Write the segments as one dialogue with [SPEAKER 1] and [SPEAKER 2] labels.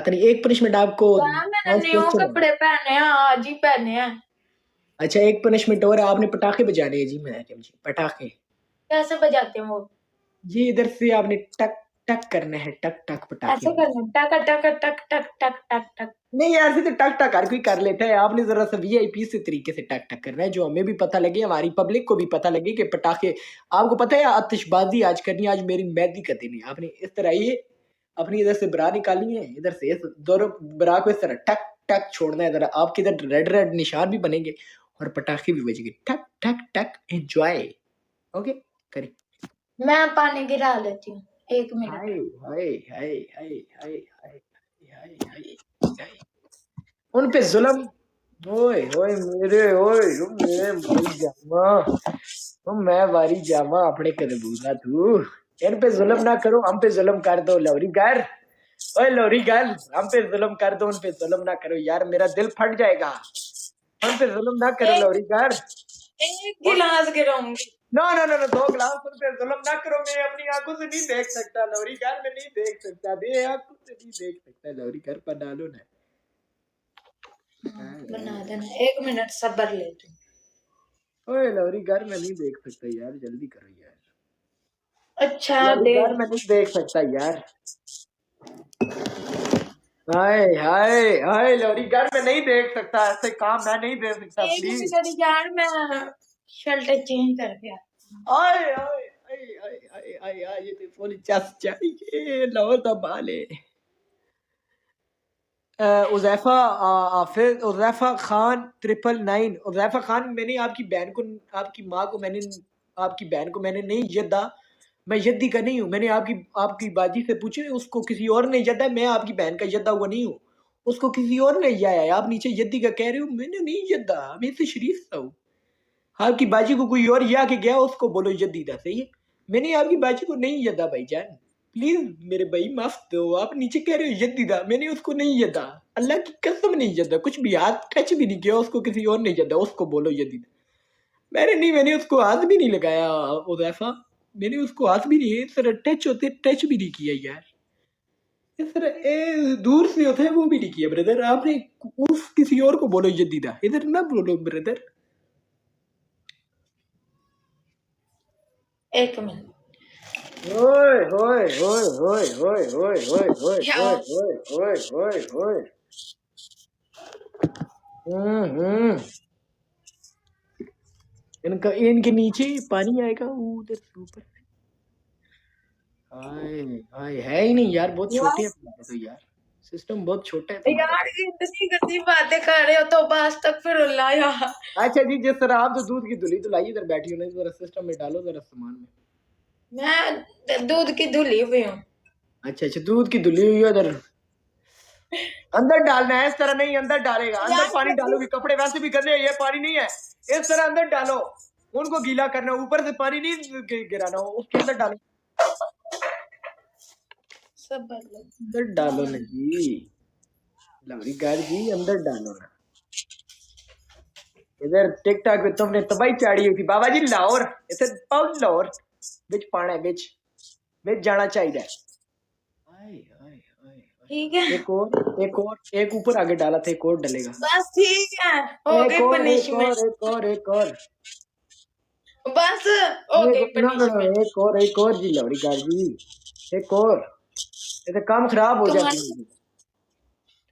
[SPEAKER 1] बात नहीं, एक पनिशमेंट आपको
[SPEAKER 2] मैंने न्यू कपड़े पहने हैं, आज ही पहने हैं।
[SPEAKER 1] अच्छा, एक पनिशमेंट और, आपने पटाखे बजाने हैं जी। मैं जी पटाखे
[SPEAKER 2] कैसे बजाते हैं वो?
[SPEAKER 1] जी इधर से आपने टक टक करना है, टक टक पटाखे।
[SPEAKER 2] ऐसे करना, टक टक टक टक टक टक टक।
[SPEAKER 1] नहीं यार, ऐसे तो टक टक हर कोई कर लेता है, आपने जरा सा वीआईपी से तरीके से टक टक करना है, जो हमें भी पता लगे, हमारी पब्लिक को भी पता लगे कि पटाखे। आपको पता है आतिशबाजी आज करनी है, आज मेरी मेहंदी का दिन है। आपने इस तरह ये अपनी इधर से बरा निकाली है, इधर से इस दोनों बरा को इस तरह टक टक छोड़ना है, जरा आपके इधर रेड रेड निशान भी बनेंगे और पटाखे भी बजेंगे, टक टक टक। एंजॉय। ओके करें।
[SPEAKER 2] मैं पानी गिरा लेती हूँ, 1 मिनट।
[SPEAKER 1] हाय हाय हाय हाय हाय हाय हाय हाय हाय। उन पे जुल्म, ओए ओए मेरे, ओए मेरे मरी जामा, मैं वारी जामा अपने कदबूला तू। इन पे जुल्म ना करो, हम पे जुल्म कर दो लौरी गर। ओए लौरी गर, हम पे जुल्म कर दो, उन पे जुल्म ना करो यार, मेरा दिल फट जाएगा। हम पे जुल्म ना करो लौरी गर।
[SPEAKER 2] एक गिलास गिराऊंगी।
[SPEAKER 1] नो नो नो नो, 2 गिलास उन पे जुल्म ना करो, मैं अपनी आंखों से नहीं देख सकता लौरी गर, मैं नहीं देख सकता, दे आंखों से नहीं देख सकता लौरी गर, पर डालो ना।
[SPEAKER 2] बना देना, 1 मिनट सब्र ले तू।
[SPEAKER 1] ओए लौरी गर, मैं नहीं देख सकता यार, जल्दी करो यार।
[SPEAKER 2] अच्छा
[SPEAKER 1] लौरी
[SPEAKER 2] दे।
[SPEAKER 1] गर, मैं नहीं देख सकता यार। हाय हाय हाय लौरी गर, मैं नहीं देख सकता, ऐसे काम मैं नहीं दे सकता,
[SPEAKER 2] एक
[SPEAKER 1] प्लीज।
[SPEAKER 2] मिनट यार, मैं शर्ट चेंज करके
[SPEAKER 1] आए आए आए आए आए आए आए, ये फुल चस चाहिए, लो दबाले। उज़ैफा हाफिज, उज़ैफा खान 999। उज़ैफा खान, मैंने आपकी बहन को, आपकी माँ को मैंने, आपकी बहन को मैंने नहीं जद्दा, मैं यद्दी का नहीं हूँ। मैंने आपकी बाजी से पूछे, उसको किसी और ने जद्दा, मैं आपकी बहन का यद्दा हुआ नहीं हूँ, उसको किसी और ने जाया है। आप नीचे यद्दी का कह रहे हो, मैंने नहीं जद्दा, मैं से शरीफ सा हूँ। आपकी बाजी को कोई और या के गया, उसको बोलो यद्दीदा, सही है। मैंने आपकी बाजी को नहीं जद्दा भाईजान, प्लीज मेरे भाई माफ दो। आप नीचे कह रहे हो यद्दीदा, मैंने उसको नहीं जद्दा, अल्लाह की कसम नहीं जद्दा, कुछ भी हाथ टच भी नहीं किया उसको, किसी और नहीं जद्दा, उसको बोलो यद्दीदा। मैंने उसको हाथ भी नहीं लगाया उज़ैफा, मैंने उसको हाथ भी नहीं, इस तरह टच भी नहीं किया यार, इस तरह दूर से होता है वो भी नहीं किया ब्रदर आपने। उस किसी और को बोलो जद्दीदा, इधर ना बोलो ब्रदर।
[SPEAKER 2] 1 मिनट।
[SPEAKER 1] ओए ओए ओए ओए ओए ओए ओए ओए ओए ओए ओए ओए ओए। इनका, इनके नीचे पानी आएगा उधर से ऊपर। हाय हाय, है ही नहीं यार, बहुत छोटे हैं तुम्हारे तो यार, सिस्टम बहुत छोटा है तुम्हारा।
[SPEAKER 2] यार इतनी गंदी बातें कर रहे हो तो बस तक फिर लाया।
[SPEAKER 1] अच्छा जी, जिस तरह आप तो दूध की धुली तो लाइए, इधर बैठी हो ना, जरा सिस्टम में डालो जरा सामान में।
[SPEAKER 2] मैं दूध की धुली हुई हूँ।
[SPEAKER 1] अच्छा अच्छा, दूध की धुली हुई है उधर, अंदर डालना है, इस तरह नहीं, अंदर डालेगा, अंदर पानी डालोगी, कपड़े वैसे भी गंदे हैं, ये पानी नहीं है, इस तरह अंदर डालो, उनको गीला करना, ऊपर से पानी नहीं गिराना, उसके अंदर डालो,
[SPEAKER 2] सब
[SPEAKER 1] अंदर डालो ना जी, लवरी गार जी, अंदर डालो ना। इधर टिकटॉक पे तुमने तबाही चाड़ी हुई थी बाबा जी, लाहौर इसे बहुत लाहौर बिच पाना है, बिच जाना चाहिए।
[SPEAKER 2] ठीक है,
[SPEAKER 1] एक ऊपर आगे डाला था, एक और डलेगा,
[SPEAKER 2] बस ठीक है, हो गई पनिशमेंट।
[SPEAKER 1] एक और
[SPEAKER 2] बस हो गई
[SPEAKER 1] नो नो नो,
[SPEAKER 2] पनिशमेंट।
[SPEAKER 1] एक और जी लवरी गार जी, एक और, ये काम खराब हो जाती है।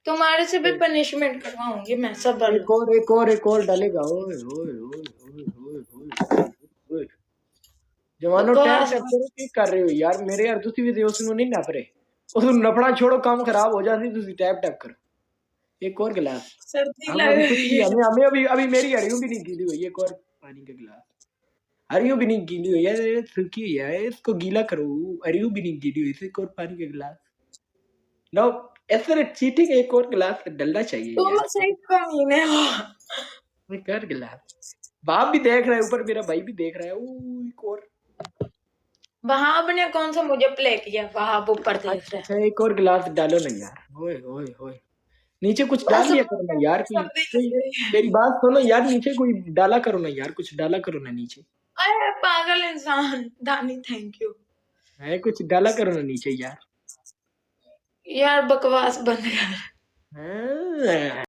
[SPEAKER 2] तुम्हारे से भी पनिशमेंट करवाऊंगी मैं, सब
[SPEAKER 1] एक और डालेगा। ओए ओए ओए ओए ओए ओए, जवानो टैप टैप करो, की कर रहे हो यार मेरे यार, तुसी भी उसनु नहीं नप रहे, उस नपना छोड़ो, काम खराब हो जाती, तुसी टैप टैप करो। एक और गिलास,
[SPEAKER 2] सर्दी
[SPEAKER 1] हम
[SPEAKER 2] लग
[SPEAKER 1] अभी कुछ
[SPEAKER 2] रही
[SPEAKER 1] भी,
[SPEAKER 2] है।
[SPEAKER 1] हमें हमें अभी अभी मेरी हरियों भी नहीं गीली हुई, एक और पानी का गिलास, हरियों भी नहीं गीली हुई है, सूखी हुई है, इसको गीला करो, हरियों भी नहीं गीली हुई, एक और पानी का गिलास लो, ऐसे चीटिंग, एक और गिलास डलना चाहिए
[SPEAKER 2] तुम
[SPEAKER 1] यार,
[SPEAKER 2] सही कमीने हो।
[SPEAKER 1] एक और गिलास। बाप भी देख रहा है ऊपर, मेरा भाई भी देख रहा है, एक और,
[SPEAKER 2] वहाब ने कौन सा मुझे प्ले किया, वहाब ऊपर देख रहा है।
[SPEAKER 1] अच्छा एक और गिलास डालो ना यार, ओए ओए ओए, नीचे कुछ डाल लिया करो ना यार, कोई मेरी बात सुनो यार, नीचे कोई डाला करो ना यार, कुछ डाला करो ना नीचे।
[SPEAKER 2] अरे पागल इंसान, दानी थैंक यू।
[SPEAKER 1] है कुछ डाला करो ना नीचे यार।
[SPEAKER 2] यार बकवास बंद कर।
[SPEAKER 1] हाँ।